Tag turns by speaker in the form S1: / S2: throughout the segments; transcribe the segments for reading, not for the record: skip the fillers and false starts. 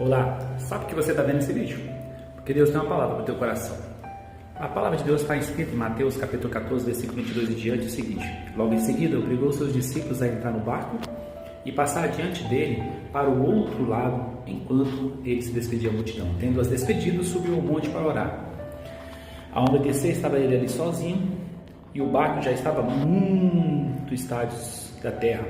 S1: Olá, sabe que você está vendo esse vídeo? Porque Deus tem uma palavra para o teu coração. A palavra de Deus está escrita em Mateus capítulo 14, versículo 22 e diante, o seguinte: logo em seguida obrigou seus discípulos a entrar no barco e passar adiante dele para o outro lado, enquanto ele se despedia da multidão. Tendo-as despedido, subiu ao monte para orar. Ao anoitecer estava ele ali sozinho, e o barco já estava a muitos estádios da terra,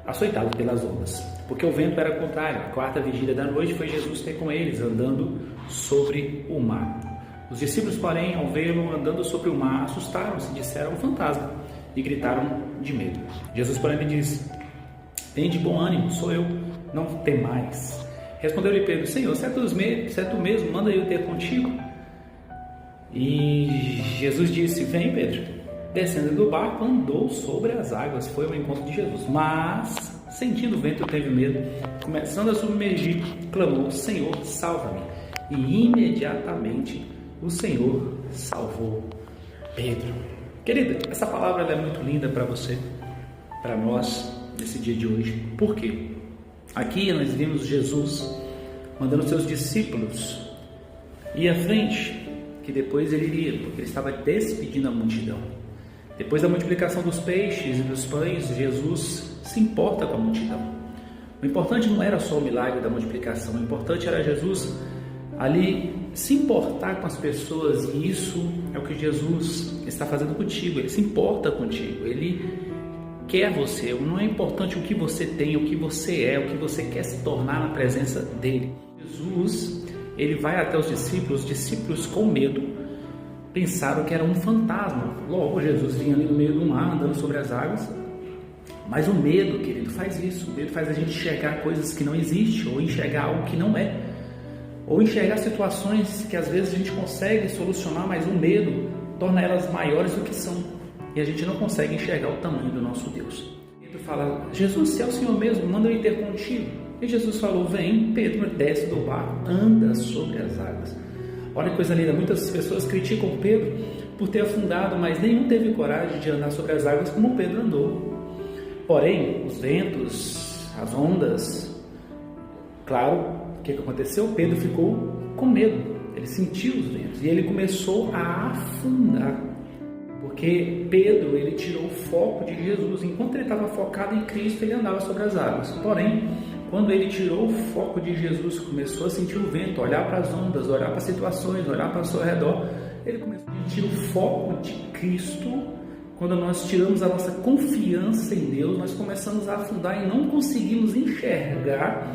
S1: açoitado pelas ondas, porque o vento era contrário. A quarta vigília da noite foi Jesus ter com eles, andando sobre o mar. Os discípulos, porém, ao vê-lo andando sobre o mar, assustaram-se, disseram: um fantasma, e gritaram de medo. Jesus, porém, lhe disse: tende bom ânimo, sou eu, não temais. Respondeu-lhe Pedro: Senhor, se é tu mesmo, manda eu ter contigo. E Jesus disse: vem, Pedro. Descendo do barco, andou sobre as águas, foi ao encontro de Jesus. Mas, sentindo o vento, teve medo, começando a submergir, clamou: Senhor, salva-me. E imediatamente o Senhor salvou Pedro. Querida, essa palavra é muito linda para você, para nós, nesse dia de hoje. Por quê? Aqui nós vimos Jesus mandando seus discípulos ir à frente, que depois ele iria, porque ele estava despedindo a multidão. Depois da multiplicação dos peixes e dos pães, Jesus se importa com a multidão. O importante não era só o milagre da multiplicação, o importante era Jesus ali se importar com as pessoas, e isso é o que Jesus está fazendo contigo. Ele se importa contigo, ele quer você. Não é importante o que você tem, o que você é, o que você quer se tornar na presença dele. Jesus, ele vai até os discípulos com medo, pensaram que era um fantasma. Logo, Jesus vinha ali no meio do mar, andando sobre as águas. Mas o medo, querido, faz isso. O medo faz a gente enxergar coisas que não existem, ou enxergar algo que não é, ou enxergar situações que às vezes a gente consegue solucionar, mas o medo torna elas maiores do que são, e a gente não consegue enxergar o tamanho do nosso Deus. Pedro fala: Jesus, se é o Senhor mesmo, manda eu ir ter contigo. E Jesus falou: vem. Pedro desce do barco, anda sobre as águas. Olha que coisa linda, muitas pessoas criticam Pedro por ter afundado, mas nenhum teve coragem de andar sobre as águas como Pedro andou. Porém, os ventos, as ondas, claro, o que aconteceu? Pedro ficou com medo, ele sentiu os ventos e ele começou a afundar, porque Pedro, ele tirou o foco de Jesus. Enquanto ele estava focado em Cristo, ele andava sobre as águas. Porém, quando ele tirou o foco de Jesus, começou a sentir o vento, olhar para as ondas, olhar para as situações, olhar para o seu redor, ele começou a tirar o foco de Cristo. Quando nós tiramos a nossa confiança em Deus, nós começamos a afundar e não conseguimos enxergar